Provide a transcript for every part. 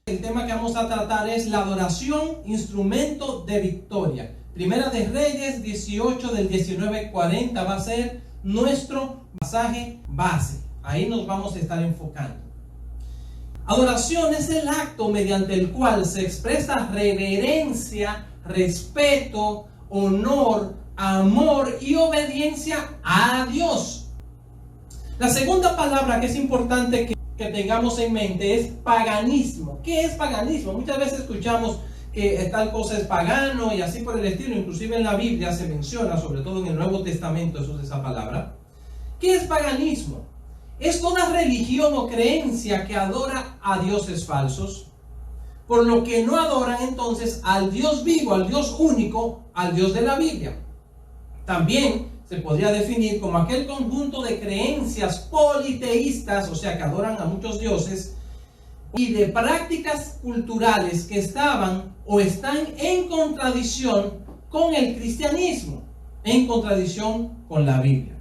El tema que vamos a tratar es la adoración, instrumento de victoria. Primera de Reyes 18 del 19-40 va a ser nuestro pasaje base. Ahí nos vamos a estar enfocando. Adoración es el acto mediante el cual se expresa reverencia, respeto, honor, amor y obediencia a Dios. La segunda palabra que es importante que tengamos en mente es paganismo. ¿Qué es paganismo? Muchas veces escuchamos que tal cosa es pagano y así por el estilo. Inclusive en la Biblia se menciona, sobre todo en el Nuevo Testamento, eso es esa palabra. ¿Qué es paganismo? Es toda religión o creencia que adora a dioses falsos, por lo que no adoran entonces al Dios vivo, al Dios único, al Dios de la Biblia. También se podría definir como aquel conjunto de creencias politeístas, o sea que adoran a muchos dioses, y de prácticas culturales que estaban o están en contradicción con el cristianismo, en contradicción con la Biblia.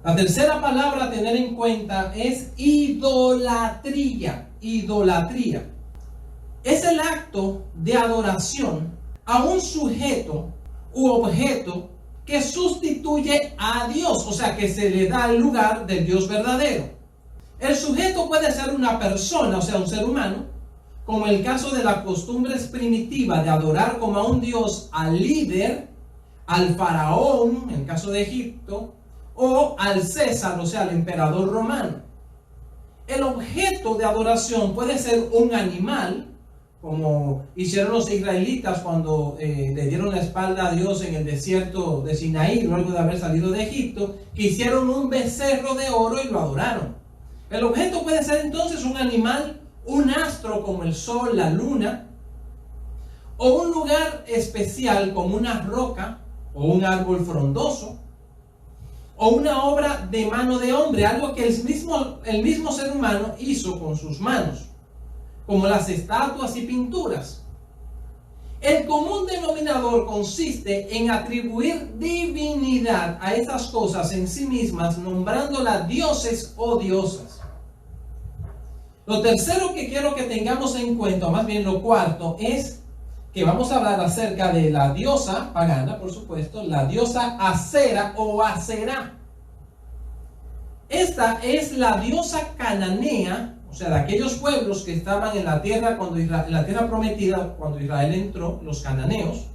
La tercera palabra a tener en cuenta es idolatría. Idolatría es el acto de adoración a un sujeto u objeto que sustituye a Dios, o sea que se le da el lugar del Dios verdadero. El sujeto puede ser una persona, o sea un ser humano, como el caso de la costumbre primitiva de adorar como a un dios al líder, al faraón, en el caso de Egipto, o al César, o sea al emperador romano. El objeto de adoración puede ser un animal, como hicieron los israelitas cuando le dieron la espalda a Dios en el desierto de Sinaí, luego de haber salido de Egipto, que hicieron un becerro de oro y lo adoraron. El objeto puede ser entonces un animal, un astro como el sol, la luna, o un lugar especial como una roca o un árbol frondoso, o una obra de mano de hombre, algo que el mismo ser humano hizo con sus manos, como las estatuas y pinturas. El común denominador consiste en atribuir divinidad a esas cosas en sí mismas, nombrándolas dioses o diosas. Lo tercero que quiero que tengamos en cuenta, o más bien lo cuarto, es que vamos a hablar acerca de la diosa pagana, por supuesto, la diosa Acera o Aserá. Esta es la diosa cananea, o sea, de aquellos pueblos que estaban en la tierra en la tierra prometida cuando Israel entró, los cananeos.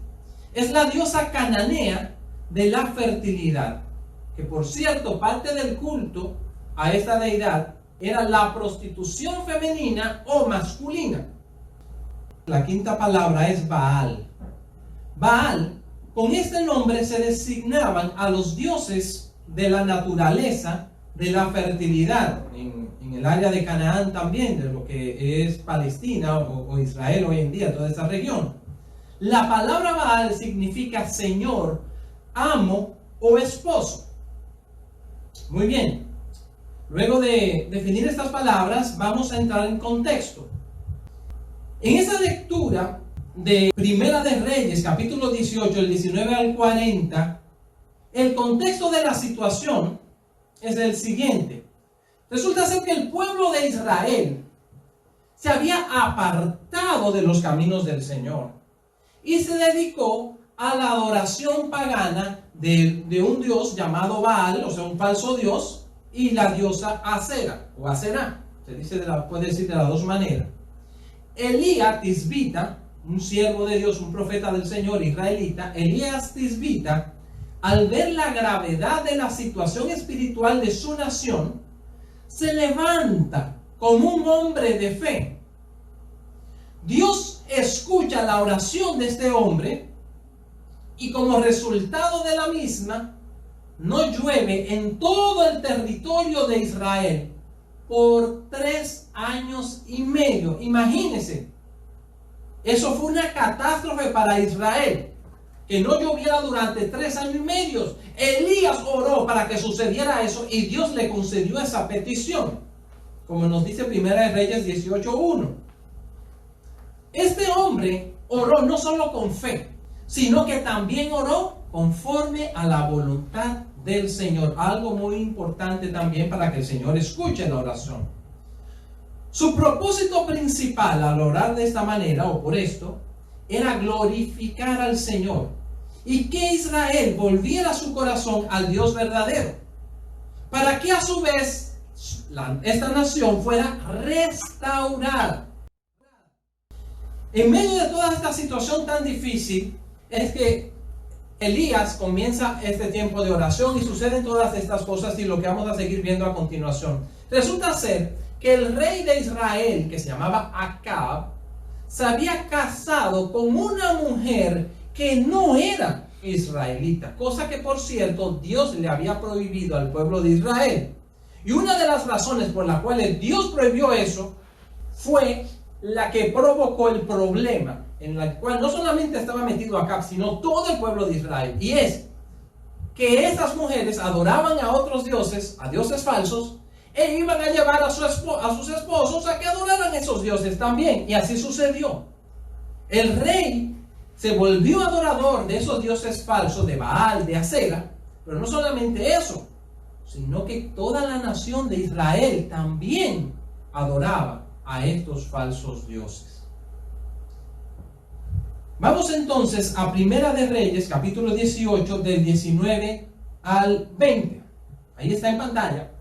Es la diosa cananea de la fertilidad, que por cierto, parte del culto a esta deidad era la prostitución femenina o masculina. La quinta palabra es Baal. Baal, con este nombre se designaban a los dioses de la naturaleza, de la fertilidad, en el área de Canaán también, de lo que es Palestina o Israel hoy en día, toda esa región. La palabra Baal significa señor, amo o esposo. Muy bien. Luego de definir estas palabras, vamos a entrar en contexto. En esa lectura de Primera de Reyes, capítulo 18, el 19 al 40, el contexto de la situación es el siguiente. Resulta ser que el pueblo de Israel se había apartado de los caminos del Señor y se dedicó a la adoración pagana de un dios llamado Baal, o sea, un falso dios, y la diosa Acera o Aserá. Puede decir de las dos maneras. Elías Tisbita, un siervo de Dios, un profeta del Señor israelita, Elías Tisbita, al ver la gravedad de la situación espiritual de su nación, se levanta como un hombre de fe. Dios escucha la oración de este hombre y como resultado de la misma, no llueve en todo el territorio de Israel por 3 años y medio. Imagínense, eso fue una catástrofe para Israel, que no lloviera durante 3 años y medio. Elías oró para que sucediera eso y Dios le concedió esa petición, como nos dice Primera de Reyes 18:1. Este hombre oró no solo con fe, sino que también oró conforme a la voluntad del Señor. Algo muy importante también para que el Señor escuche la oración. Su propósito principal al orar de esta manera o por esto era glorificar al Señor y que Israel volviera su corazón al Dios verdadero, para que a su vez esta nación fuera restaurada. En medio de toda esta situación tan difícil es que Elías comienza este tiempo de oración y suceden todas estas cosas y lo que vamos a seguir viendo a continuación. Resulta ser que el rey de Israel, que se llamaba Acab, se había casado con una mujer que no era israelita, cosa que por cierto Dios le había prohibido al pueblo de Israel. Y una de las razones por las cuales Dios prohibió eso fue la que provocó el problema, en la cual no solamente estaba metido Acab, sino todo el pueblo de Israel. Y es que esas mujeres adoraban a otros dioses, a dioses falsos, e iban a llevar a sus esposos a que adoraran a esos dioses también. Y así sucedió. El rey se volvió adorador de esos dioses falsos, de Baal, de Acera. Pero no solamente eso, sino que toda la nación de Israel también adoraba a estos falsos dioses. Vamos entonces a Primera de Reyes, capítulo 18, del 19 al 20. Ahí está en pantalla.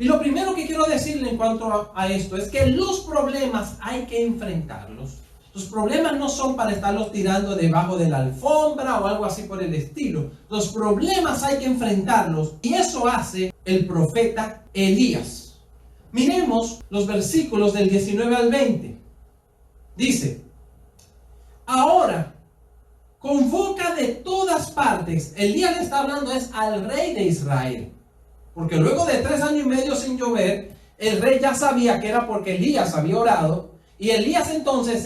Y lo primero que quiero decirle en cuanto a esto es que los problemas hay que enfrentarlos. Los problemas no son para estarlos tirando debajo de la alfombra o algo así por el estilo. Los problemas hay que enfrentarlos y eso hace el profeta Elías. Miremos los versículos del 19 al 20. Dice: ahora convoca de todas partes. Elías le está hablando es al rey de Israel. Porque luego de 3 años y medio sin llover, el rey ya sabía que era porque Elías había orado. Y Elías entonces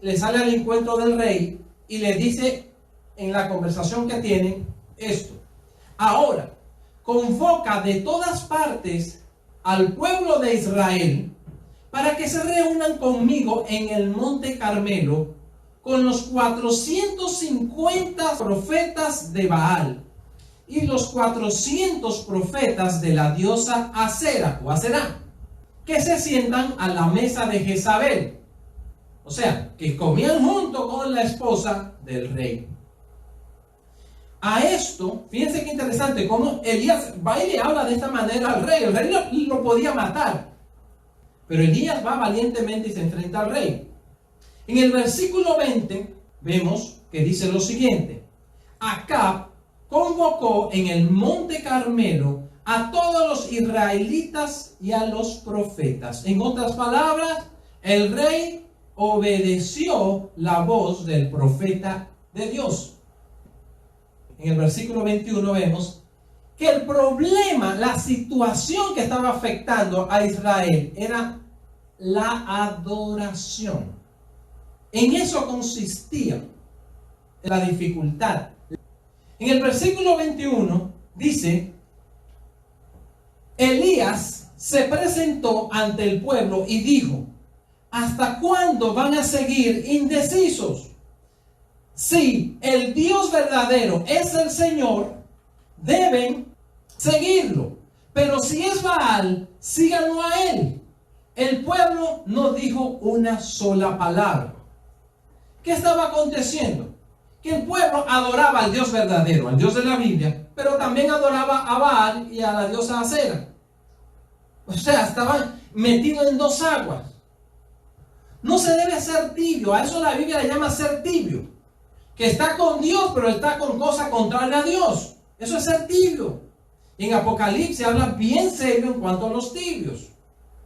le sale al encuentro del rey y le dice en la conversación que tienen esto: ahora convoca de todas partes al pueblo de Israel para que se reúnan conmigo en el monte Carmelo con los 450 profetas de Baal y los 400 profetas de la diosa Acera o Aserá, que se sientan a la mesa de Jezabel. O sea, que comían junto con la esposa del rey. A esto, fíjense qué interesante, cómo Elías va y le habla de esta manera al rey. El rey lo podía matar, pero Elías va valientemente y se enfrenta al rey. En el versículo 20 vemos que dice lo siguiente: Acab convocó en el monte Carmelo a todos los israelitas y a los profetas. En otras palabras, el rey obedeció la voz del profeta de Dios. En el versículo 21 vemos que el problema, la situación que estaba afectando a Israel era la adoración. En eso consistía la dificultad. En el versículo 21 dice: Elías se presentó ante el pueblo y dijo: ¿hasta cuándo van a seguir indecisos? Si el Dios verdadero es el Señor, deben seguirlo. Pero si es Baal, síganlo a él. El pueblo no dijo una sola palabra. ¿Qué estaba aconteciendo? Que el pueblo adoraba al Dios verdadero, al Dios de la Biblia, pero también adoraba a Baal y a la diosa Acera. O sea, estaban metidos en dos aguas. No se debe ser tibio. A eso la Biblia le llama ser tibio. Que está con Dios, pero está con cosas contrarias a Dios. Eso es ser tibio. En Apocalipsis habla bien serio en cuanto a los tibios.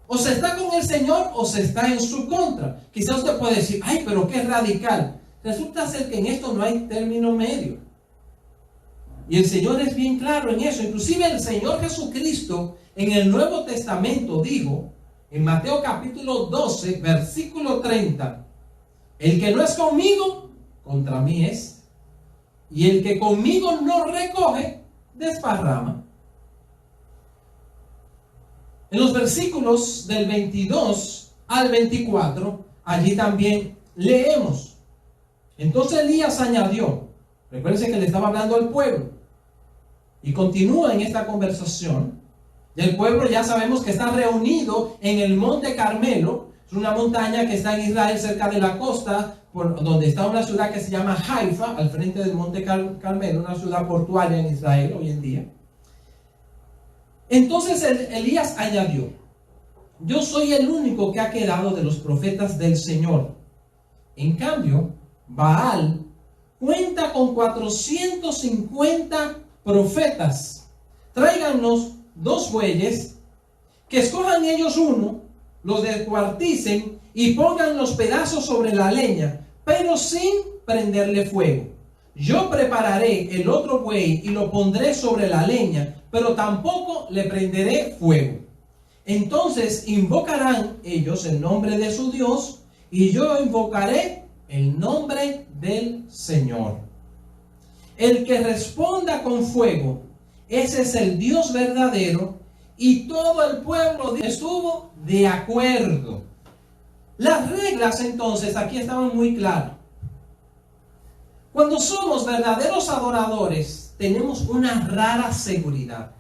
O se está con el Señor o se está en su contra. Quizás usted puede decir: ay, pero qué radical. Resulta ser que en esto no hay término medio. Y el Señor es bien claro en eso. Inclusive el Señor Jesucristo en el Nuevo Testamento dijo, en Mateo capítulo 12, versículo 30, el que no es conmigo, contra mí es. Y el que conmigo no recoge, desparrama. En los versículos del 22 al 24, allí también leemos: entonces Elías añadió, recuérdense que le estaba hablando al pueblo, y continúa en esta conversación: Y el pueblo ya sabemos que está reunido en el Monte Carmelo. Es una montaña que está en Israel, cerca de la costa, donde está una ciudad que se llama Haifa, al frente del Monte Carmelo, una ciudad portuaria en Israel hoy en día. Entonces Elías añadió: yo soy el único que ha quedado de los profetas del Señor. En cambio, Baal cuenta con 450 profetas. Tráiganos 2 bueyes, que escojan ellos uno, los descuarticen y pongan los pedazos sobre la leña, pero sin prenderle fuego. Yo prepararé el otro buey y lo pondré sobre la leña, pero tampoco le prenderé fuego. Entonces invocarán ellos el nombre de su Dios, y yo invocaré el nombre del Señor. El que responda con fuego, ese es el Dios verdadero. Y todo el pueblo estuvo de acuerdo. Las reglas entonces aquí estaban muy claras. Cuando somos verdaderos adoradores, tenemos una rara seguridad.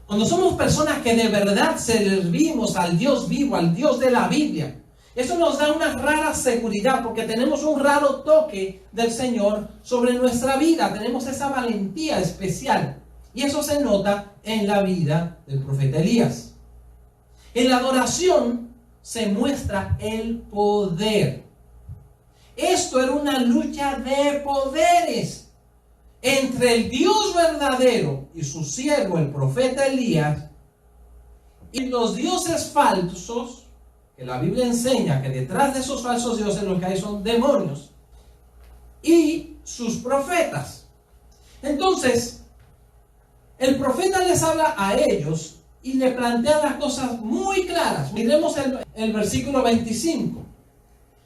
Cuando somos personas que de verdad servimos al Dios vivo, al Dios de la Biblia, eso nos da una rara seguridad, porque tenemos un raro toque del Señor sobre nuestra vida. Tenemos esa valentía especial. Y eso se nota en la vida del profeta Elías. En la adoración se muestra el poder. Esto era una lucha de poderes entre el Dios verdadero y su siervo, el profeta Elías, y los dioses falsos, que la Biblia enseña que detrás de esos falsos dioses lo que hay son demonios, y sus profetas. Entonces, el profeta les habla a ellos y le plantea las cosas muy claras. Miremos el versículo 25.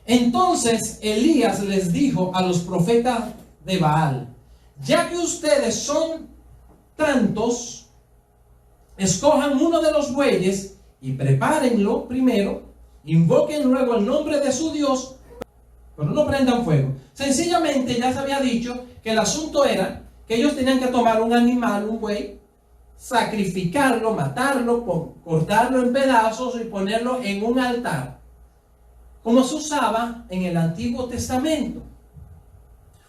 Entonces Elías les dijo a los profetas de Baal: ya que ustedes son tantos, escojan uno de los bueyes y prepárenlo primero, invoquen luego el nombre de su Dios, pero no prendan fuego. Sencillamente ya se había dicho que el asunto era que ellos tenían que tomar un animal, un buey, sacrificarlo, matarlo, cortarlo en pedazos y ponerlo en un altar, como se usaba en el Antiguo Testamento.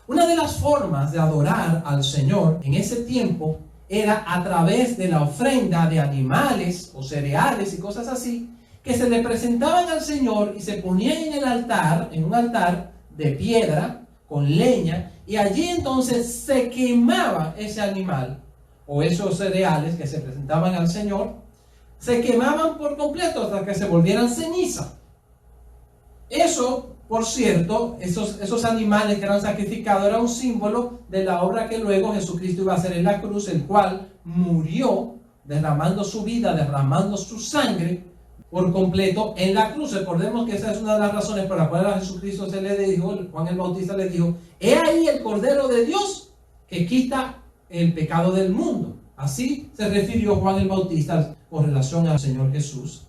Una de las formas de adorar al Señor en ese tiempo era a través de la ofrenda de animales o cereales y cosas así, que se le presentaban al Señor y se ponían en el altar, en un altar de piedra, con leña, y allí entonces se quemaba ese animal o esos cereales que se presentaban al Señor, se quemaban por completo hasta que se volvieran ceniza. Eso, por cierto, esos animales que eran sacrificados era un símbolo de la obra que luego Jesucristo iba a hacer en la cruz, el cual murió derramando su vida, derramando su sangre por completo en la cruz. Recordemos que esa es una de las razones por las cuales a Jesucristo se le dijo, Juan el Bautista le dijo: he ahí el Cordero de Dios que quita el pecado del mundo. Así se refirió Juan el Bautista con relación al Señor Jesús.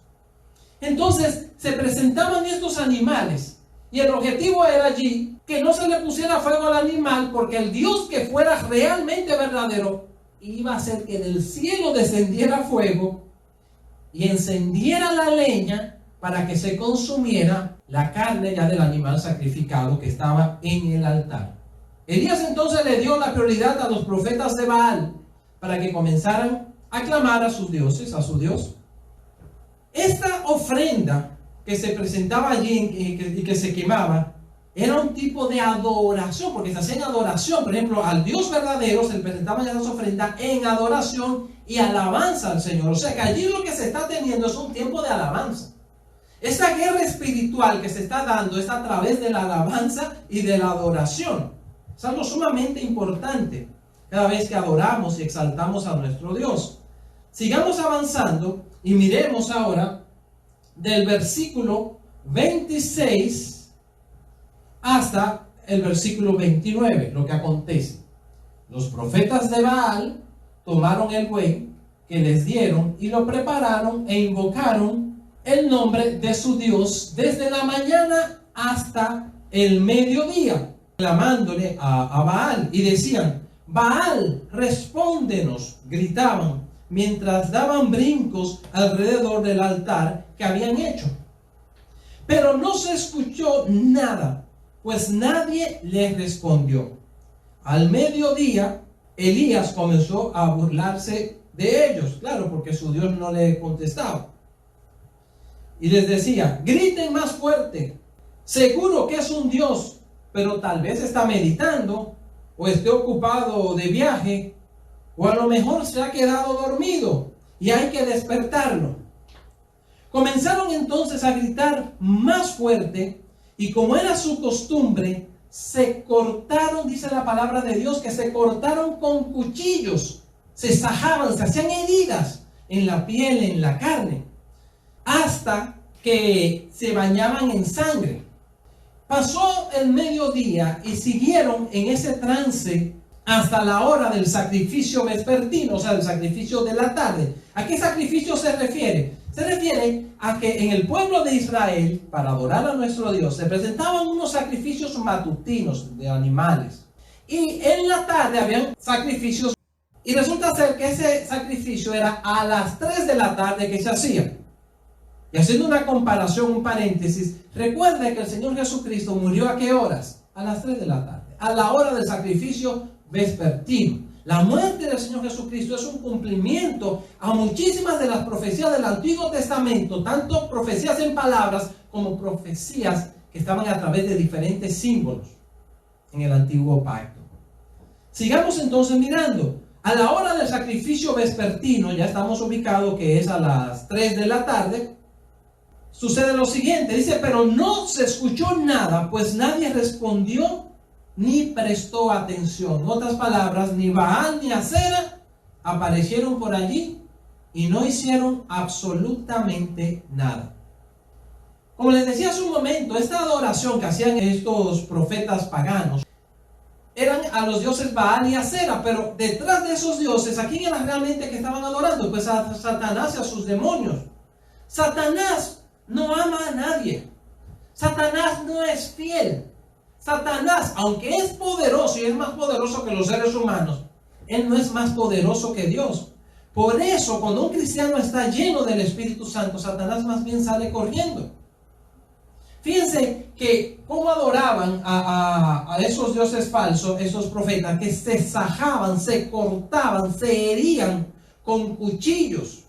Entonces se presentaban estos animales y el objetivo era allí que no se le pusiera fuego al animal, porque el Dios que fuera realmente verdadero iba a hacer que del cielo descendiera fuego y encendiera la leña para que se consumiera la carne ya del animal sacrificado que estaba en el altar. Elías entonces le dio la prioridad a los profetas de Baal para que comenzaran a clamar a sus dioses, a su Dios. Esta ofrenda que se presentaba allí y que se quemaba era un tipo de adoración, porque se hacía en adoración. Por ejemplo, al Dios verdadero se le presentaban esas ofrendas en adoración y alabanza al Señor. O sea que allí lo que se está teniendo es un tiempo de alabanza. Esta guerra espiritual que se está dando es a través de la alabanza y de la adoración. Es algo sumamente importante cada vez que adoramos y exaltamos a nuestro Dios. Sigamos avanzando y miremos ahora del versículo 26 hasta el versículo 29, lo que acontece. Los profetas de Baal tomaron el buey que les dieron y lo prepararon e invocaron el nombre de su Dios desde la mañana hasta el mediodía, clamándole a Baal, y decían: Baal, respóndenos, gritaban, mientras daban brincos alrededor del altar que habían hecho. Pero no se escuchó nada, pues nadie les respondió. Al mediodía, Elías comenzó a burlarse de ellos, claro, porque su Dios no le contestaba. Y les decía: griten más fuerte, seguro que es un Dios, pero tal vez está meditando, o esté ocupado de viaje, o a lo mejor se ha quedado dormido y hay que despertarlo. Comenzaron entonces a gritar más fuerte, y como era su costumbre, se cortaron, dice la palabra de Dios, que se cortaron con cuchillos, se sajaban, se hacían heridas en la piel, en la carne, hasta que se bañaban en sangre. Pasó el mediodía y siguieron en ese trance hasta la hora del sacrificio vespertino, o sea, el sacrificio de la tarde. ¿A qué sacrificio se refiere? Se refiere a que en el pueblo de Israel, para adorar a nuestro Dios, se presentaban unos sacrificios matutinos de animales. Y en la tarde habían sacrificios. Y resulta ser que ese sacrificio era a las 3 de la tarde que se hacía. Y haciendo una comparación, un paréntesis, recuerde que el Señor Jesucristo murió ¿a qué horas? A las 3 de la tarde, a la hora del sacrificio vespertino. La muerte del Señor Jesucristo es un cumplimiento a muchísimas de las profecías del Antiguo Testamento, tanto profecías en palabras como profecías que estaban a través de diferentes símbolos en el Antiguo Pacto. Sigamos entonces mirando. A la hora del sacrificio vespertino, ya estamos ubicados que es a las 3 de la tarde, sucede lo siguiente, dice: pero no se escuchó nada, pues nadie respondió ni prestó atención. En otras palabras, ni Baal ni Acera aparecieron por allí y no hicieron absolutamente nada. Como les decía hace un momento, esta adoración que hacían estos profetas paganos eran a los dioses Baal y Acera, pero detrás de esos dioses, ¿a quién era realmente que estaban adorando? Pues a Satanás y a sus demonios. Satanás no ama a nadie. Satanás no es fiel. Satanás, aunque es poderoso y es más poderoso que los seres humanos, él no es más poderoso que Dios. Por eso, cuando un cristiano está lleno del Espíritu Santo, Satanás más bien sale corriendo. Fíjense que cómo adoraban a esos dioses falsos, esos profetas, que se sajaban, se cortaban, se herían con cuchillos,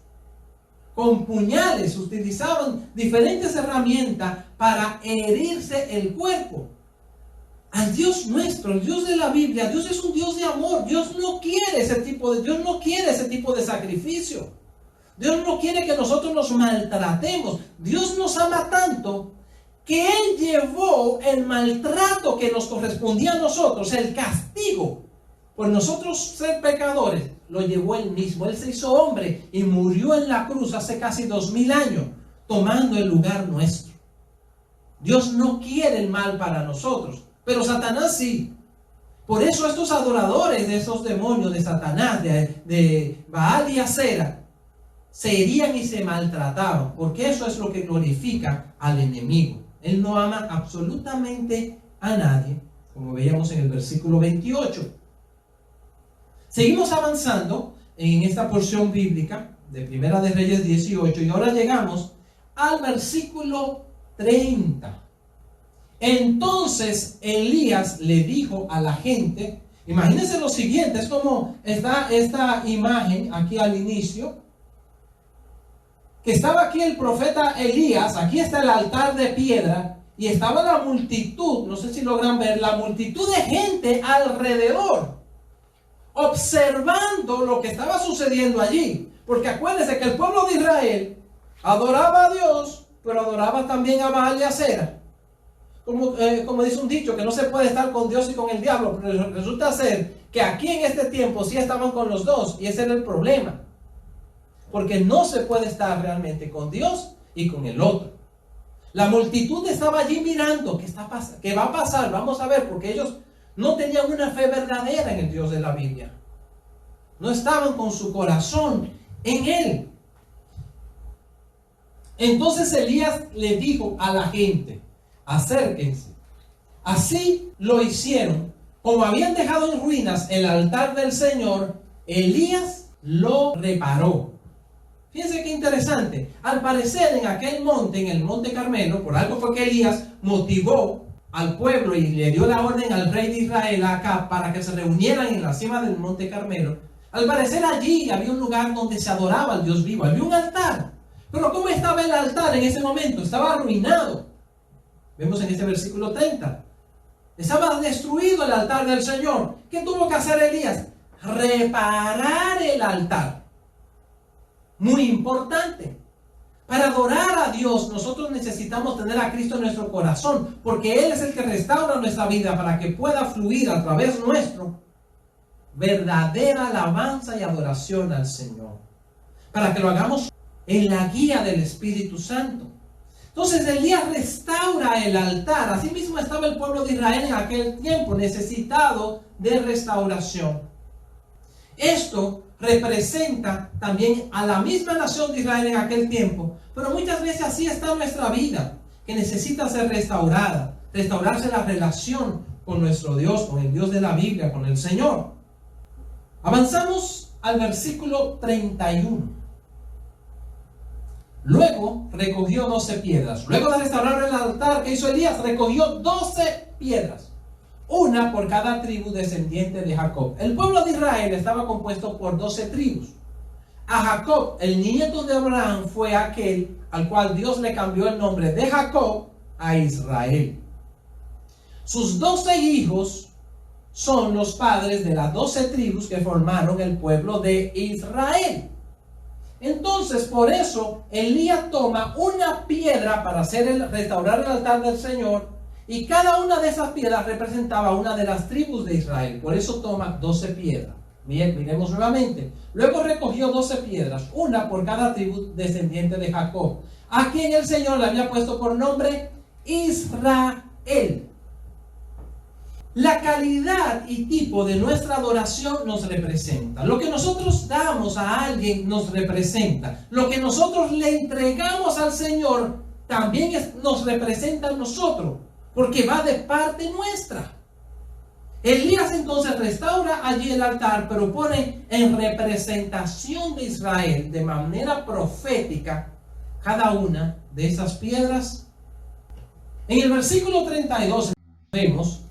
con puñales, utilizaban diferentes herramientas para herirse el cuerpo. Al Dios nuestro, el Dios de la Biblia, Dios es un Dios de amor. Dios no quiere ese tipo de sacrificio. Dios no quiere que nosotros nos maltratemos. Dios nos ama tanto que Él llevó el maltrato que nos correspondía a nosotros, el castigo por nosotros ser pecadores, lo llevó Él mismo. Él se hizo hombre y murió en la cruz hace casi 2000 años, tomando el lugar nuestro. Dios no quiere el mal para nosotros, pero Satanás sí. Por eso estos adoradores de esos demonios de Satanás, de Baal y Acera, se herían y se maltrataban, porque eso es lo que glorifica al enemigo. Él no ama absolutamente a nadie, como veíamos en el versículo 28. Seguimos avanzando en esta porción bíblica de Primera de Reyes 18 y ahora llegamos al versículo 30. Entonces Elías le dijo a la gente, imagínense lo siguiente, es como está esta imagen aquí al inicio, que estaba aquí el profeta Elías, aquí está el altar de piedra y estaba la multitud, no sé si logran ver, la multitud de gente alrededor, observando lo que estaba sucediendo allí. Porque acuérdense que el pueblo de Israel adoraba a Dios, pero adoraba también a Baal y a Acera. Como dice un dicho, que no se puede estar con Dios y con el diablo, pero resulta ser que aquí en este tiempo sí estaban con los dos, y ese era el problema. Porque no se puede estar realmente con Dios y con el otro. La multitud estaba allí mirando qué va a pasar, vamos a ver, porque ellos no tenían una fe verdadera en el Dios de la Biblia. No estaban con su corazón en Él. Entonces Elías le dijo a la gente: acérquense. Así lo hicieron. Como habían dejado en ruinas el altar del Señor, Elías lo reparó. Fíjense qué interesante. Al parecer en aquel monte, en el monte Carmelo, por algo fue que Elías motivó al pueblo y le dio la orden al rey de Israel, Acab, para que se reunieran en la cima del monte Carmelo. Al parecer allí había un lugar donde se adoraba al Dios vivo, había un altar. Pero ¿cómo estaba el altar en ese momento? Estaba arruinado. Vemos en este versículo 30. Estaba destruido el altar del Señor. ¿Qué tuvo que hacer Elías? Reparar el altar. Muy importante. Para adorar a Dios, nosotros necesitamos tener a Cristo en nuestro corazón, porque Él es el que restaura nuestra vida para que pueda fluir a través nuestro verdadera alabanza y adoración al Señor. Para que lo hagamos en la guía del Espíritu Santo. Entonces Elías restaura el altar. Así mismo estaba el pueblo de Israel en aquel tiempo, necesitado de restauración. Esto representa también a la misma nación de Israel en aquel tiempo, pero muchas veces así está nuestra vida, que necesita ser restaurada, restaurarse la relación con nuestro Dios, con el Dios de la Biblia, con el Señor. Avanzamos al versículo 31. Luego recogió 12 piedras. Luego de restaurar el altar, ¿qué hizo Elías? Recogió 12 piedras. Una por cada tribu descendiente de Jacob. El pueblo de Israel estaba compuesto por 12 tribus. A Jacob, el nieto de Abraham, fue aquel al cual Dios le cambió el nombre de Jacob a Israel. Sus 12 hijos son los padres de las 12 tribus que formaron el pueblo de Israel. Entonces, por eso, Elías toma una piedra para restaurar el altar del Señor, y cada una de esas piedras representaba una de las tribus de Israel. Por eso toma 12 piedras. Bien, miremos nuevamente. Luego recogió 12 piedras, una por cada tribu descendiente de Jacob, a quien el Señor le había puesto por nombre Israel. La calidad y tipo de nuestra adoración nos representa. Lo que nosotros damos a alguien nos representa. Lo que nosotros le entregamos al Señor también nos representa a nosotros, porque va de parte nuestra. Elías entonces restaura allí el altar, pero pone en representación de Israel, de manera profética, cada una de esas piedras. En el versículo 32 vemos: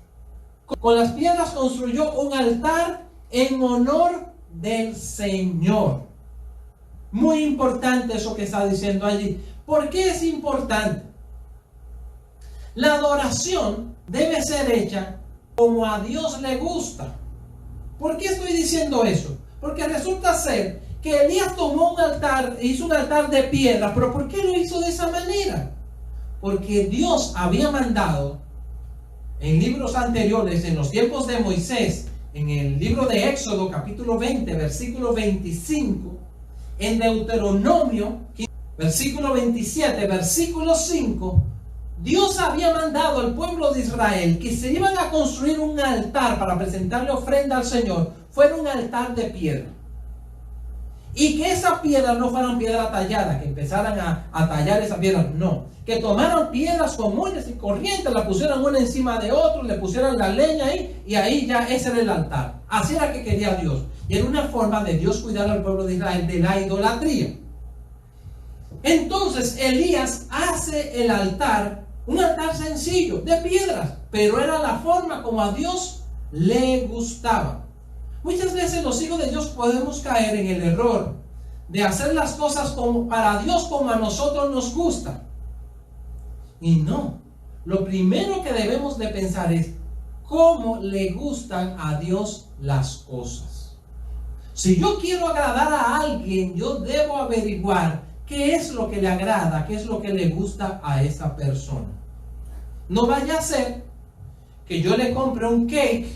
con las piedras construyó un altar en honor del Señor. Muy importante eso que está diciendo allí. ¿Por qué es importante? La adoración debe ser hecha como a Dios le gusta. ¿Por qué estoy diciendo eso? Porque resulta ser que Elías tomó un altar, hizo un altar de piedra. ¿Pero por qué lo hizo de esa manera? Porque Dios había mandado en libros anteriores, en los tiempos de Moisés, en el libro de Éxodo capítulo 20, versículo 25, en Deuteronomio, versículo 27, versículo 5, Dios había mandado al pueblo de Israel que se iban a construir un altar para presentarle ofrenda al Señor, fuera un altar de piedra. Y que esa piedra no fueran piedra tallada, que empezaran a tallar esa piedra, no. Que tomaran piedras comunes y corrientes, la pusieran una encima de otra, le pusieran la leña ahí, y ahí ya ese era el altar. Así era que quería Dios. Y era una forma de Dios cuidar al pueblo de Israel de la idolatría. Entonces Elías hace el altar, un altar sencillo, de piedras, pero era la forma como a Dios le gustaba. Muchas veces los hijos de Dios podemos caer en el error de hacer las cosas para Dios como a nosotros nos gusta. Y no, lo primero que debemos de pensar es cómo le gustan a Dios las cosas. Si yo quiero agradar a alguien, yo debo averiguar qué es lo que le agrada, qué es lo que le gusta a esa persona. No vaya a ser que yo le compre un cake,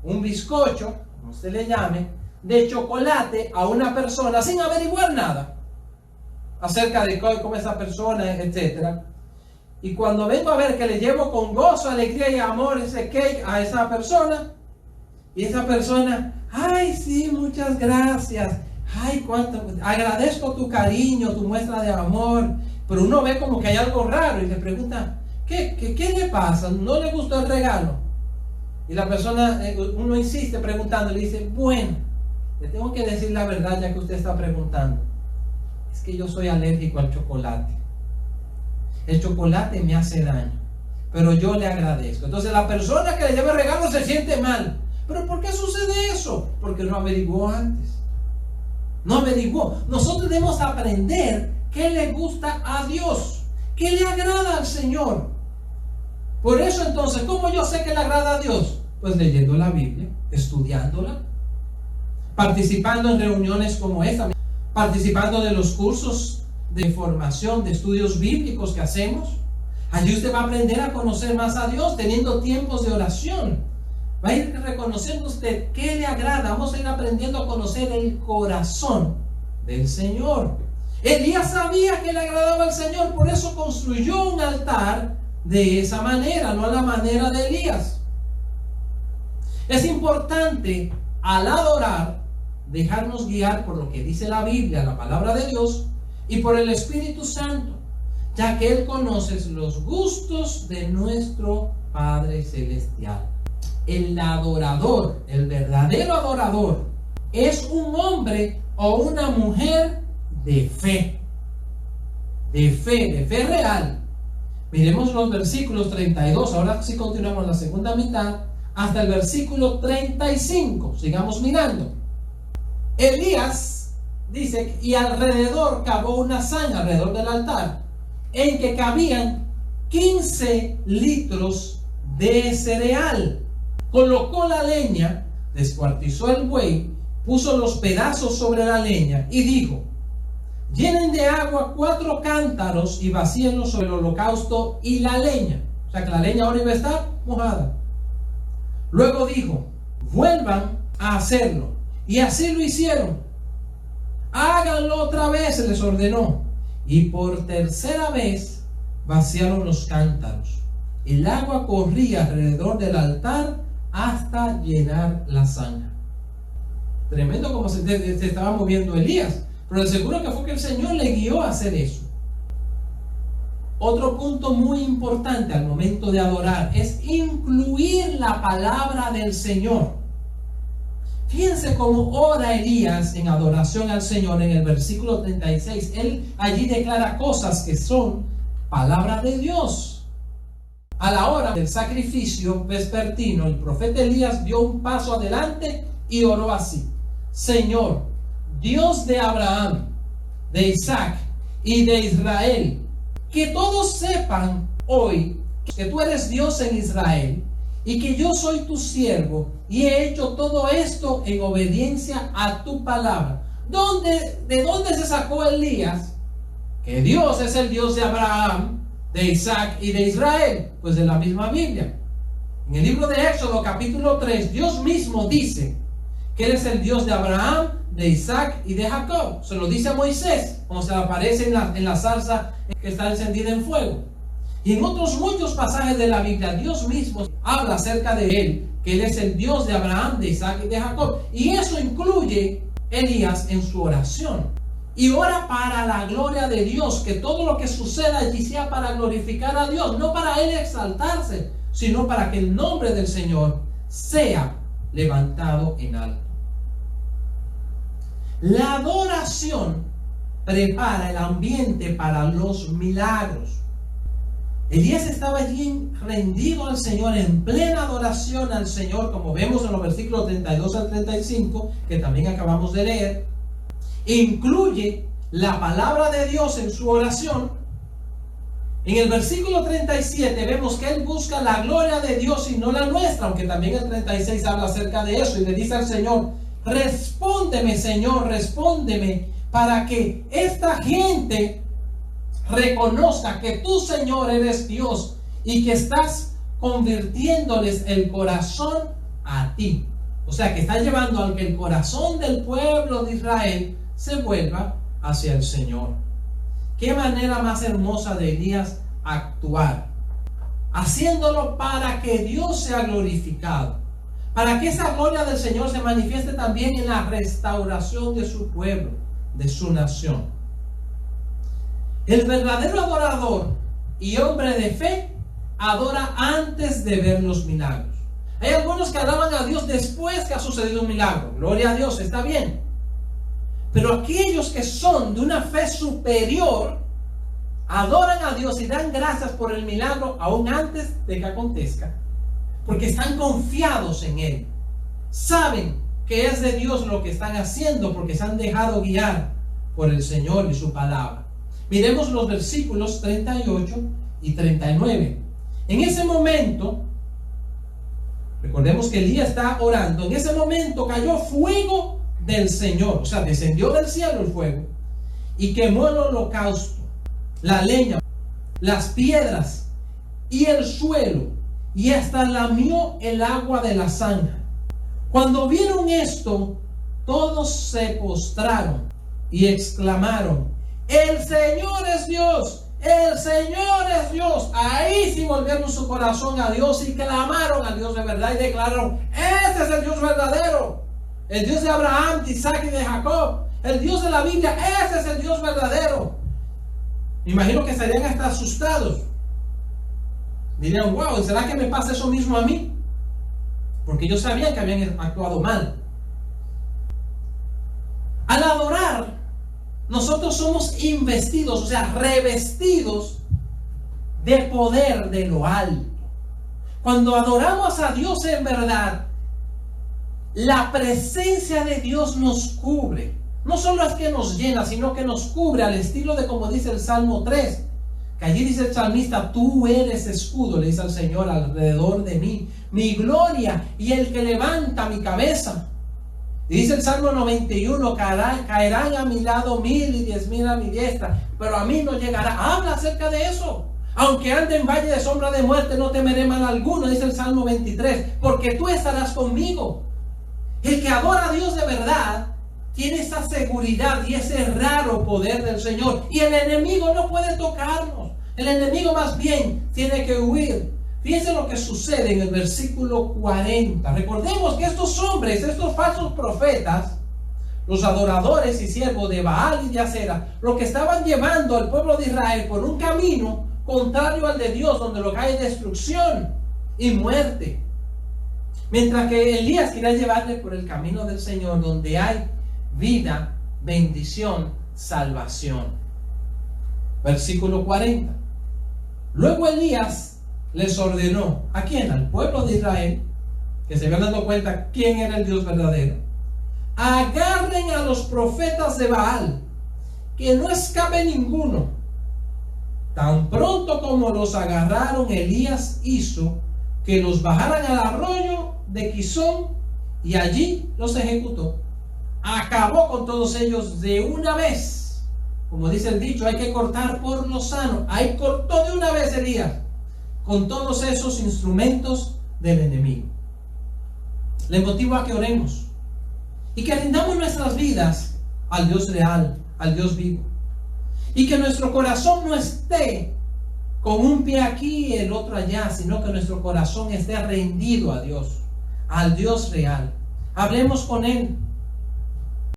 un bizcocho, como usted le llame, de chocolate a una persona sin averiguar nada acerca de cómo esa persona, etc. Y cuando vengo a ver que le llevo con gozo, alegría y amor ese cake a esa persona, y esa persona, ay, sí, muchas gracias, ay, cuánto, agradezco tu cariño, tu muestra de amor, pero uno ve como que hay algo raro y le pregunta, ¿qué le pasa? ¿No le gustó el regalo? Y la persona, uno insiste preguntando, le dice, bueno, Le tengo que decir la verdad, ya que usted está preguntando. Es que yo soy alérgico al chocolate. El chocolate me hace daño, pero yo le agradezco. Entonces la persona que le lleva regalo se siente mal. ¿Pero por qué sucede eso? Porque no averiguó antes. No averiguó. Nosotros debemos aprender qué le gusta a Dios, qué le agrada al Señor. Por eso entonces, ¿cómo yo sé que le agrada a Dios? Pues leyendo la Biblia, estudiándola, participando en reuniones como esta, participando de los cursos de formación, de estudios bíblicos que hacemos. Allí usted va a aprender a conocer más a Dios, teniendo tiempos de oración. Va a ir reconociendo usted qué le agrada. Vamos a ir aprendiendo a conocer el corazón del Señor. Elías sabía que le agradaba al Señor, por eso construyó un altar de esa manera, no a la manera de Elías. Es importante al adorar dejarnos guiar por lo que dice la Biblia, la palabra de Dios, y por el Espíritu Santo, ya que Él conoce los gustos de nuestro Padre Celestial. El adorador, el verdadero adorador, es un hombre o una mujer de fe. De fe real. Miremos los versículos 32, ahora sí continuamos la segunda mitad, hasta el versículo 35. Sigamos mirando. Elías dice, y alrededor cavó una zanja alrededor del altar, en que cabían 15 litros de cereal. Colocó la leña, descuartizó el buey, puso los pedazos sobre la leña y dijo: llenen de agua 4 cántaros y vacíenlos sobre el holocausto y la leña. O sea que la leña ahora iba a estar mojada. Luego dijo: vuelvan a hacerlo. Y así lo hicieron. Háganlo otra vez, se les ordenó. Y por tercera vez vaciaron los cántaros. El agua corría alrededor del altar hasta llenar la zanja. Tremendo como se estaba moviendo Elías. Pero de seguro que fue que el Señor le guió a hacer eso. Otro punto muy importante al momento de adorar es incluir la palabra del Señor. Fíjense cómo ora Elías en adoración al Señor en el versículo 36. Él allí declara cosas que son palabra de Dios. A la hora del sacrificio vespertino, el profeta Elías dio un paso adelante y oró así: Señor, Dios de Abraham, de Isaac y de Israel, que todos sepan hoy que tú eres Dios en Israel y que yo soy tu siervo y he hecho todo esto en obediencia a tu palabra. ¿De dónde se sacó Elías que Dios es el Dios de Abraham, de Isaac y de Israel? Pues de la misma Biblia. En el libro de Éxodo capítulo 3, Dios mismo dice que Él es el Dios de Abraham, de Isaac y de Jacob. Se lo dice a Moisés cuando se le aparece en la zarza que está encendida en fuego. Y en otros muchos pasajes de la Biblia, Dios mismo habla acerca de Él, que Él es el Dios de Abraham, de Isaac y de Jacob. Y eso incluye Elías en su oración. Y ora para la gloria de Dios, que todo lo que suceda allí sea para glorificar a Dios, no para Él exaltarse, sino para que el nombre del Señor sea levantado en alto. La adoración prepara el ambiente para los milagros. Elías estaba allí rendido al Señor, en plena adoración al Señor, como vemos en los versículos 32 al 35, que también acabamos de leer. Incluye la palabra de Dios en su oración. En el versículo 37 vemos que él busca la gloria de Dios y no la nuestra, aunque también el 36 habla acerca de eso y le dice al Señor: respóndeme, Señor, respóndeme, para que esta gente reconozca que tú, Señor, eres Dios y que estás convirtiéndoles el corazón a ti. O sea, que está llevando a que el corazón del pueblo de Israel se vuelva hacia el Señor. Qué manera más hermosa de Elías actuar, haciéndolo para que Dios sea glorificado, para que esa gloria del Señor se manifieste también en la restauración de su pueblo, de su nación. El verdadero adorador y hombre de fe adora antes de ver los milagros. Hay algunos que alaban a Dios después que ha sucedido un milagro. Gloria a Dios, está bien. Pero aquellos que son de una fe superior, adoran a Dios y dan gracias por el milagro aún antes de que acontezca. Porque están confiados en Él. Saben que es de Dios lo que están haciendo porque se han dejado guiar por el Señor y su palabra. Miremos los versículos 38 y 39. En ese momento, recordemos que Elías está orando. En ese momento cayó fuego del Señor. O sea, descendió del cielo el fuego y quemó el holocausto, la leña, las piedras y el suelo, y hasta lamió el agua de la zanja. Cuando vieron esto, todos se postraron y exclamaron: ¡El Señor es Dios! ¡El Señor es Dios! Ahí sí volvieron su corazón a Dios y clamaron al Dios de verdad y declararon: ¡Este es el Dios verdadero! El Dios de Abraham, de Isaac y de Jacob. El Dios de la Biblia, ese es el Dios verdadero. Me imagino que estarían hasta asustados. Dirían: wow, ¿será que me pasa eso mismo a mí? Porque ellos sabían que habían actuado mal. Al adorar, nosotros somos investidos, o sea, revestidos de poder de lo alto. Cuando adoramos a Dios en verdad, la presencia de Dios nos cubre. No solo es que nos llena, sino que nos cubre al estilo de como dice el Salmo 3. Que allí dice el salmista: tú eres escudo, le dice al Señor, alrededor de mí, mi gloria y el que levanta mi cabeza. Y dice el Salmo 91: caerán a mi lado 1000 y 10,000 a mi diestra, pero a mí no llegará. Habla acerca de eso. Aunque ande en valle de sombra de muerte, no temeré mal alguno, dice el Salmo 23, porque tú estarás conmigo. El que adora a Dios de verdad tiene esa seguridad y ese raro poder del Señor. Y el enemigo no puede tocarnos. El enemigo más bien tiene que huir. Fíjense lo que sucede en el versículo 40. Recordemos que estos hombres, estos falsos profetas, los adoradores y siervos de Baal y de Acera, lo que estaban llevando al pueblo de Israel por un camino contrario al de Dios, donde lo que hay es destrucción y muerte. Mientras que Elías quería llevarle por el camino del Señor, donde hay vida, bendición, salvación. Versículo 40. Luego Elías les ordenó, ¿a quién? Al pueblo de Israel, que se habían dado cuenta quién era el Dios verdadero: agarren a los profetas de Baal, que no escape ninguno. Tan pronto como los agarraron, Elías hizo que los bajaran al arroyo de Quizón y allí los ejecutó. Acabó con todos ellos de una vez. Como dice el dicho, hay que cortar por lo sano. Ahí cortó de una vez Elías con todos esos instrumentos del enemigo. Le motivo a que oremos y que rindamos nuestras vidas al Dios real, al Dios vivo, y que nuestro corazón no esté con un pie aquí y el otro allá, sino que nuestro corazón esté rendido a Dios, al Dios real. Hablemos con Él,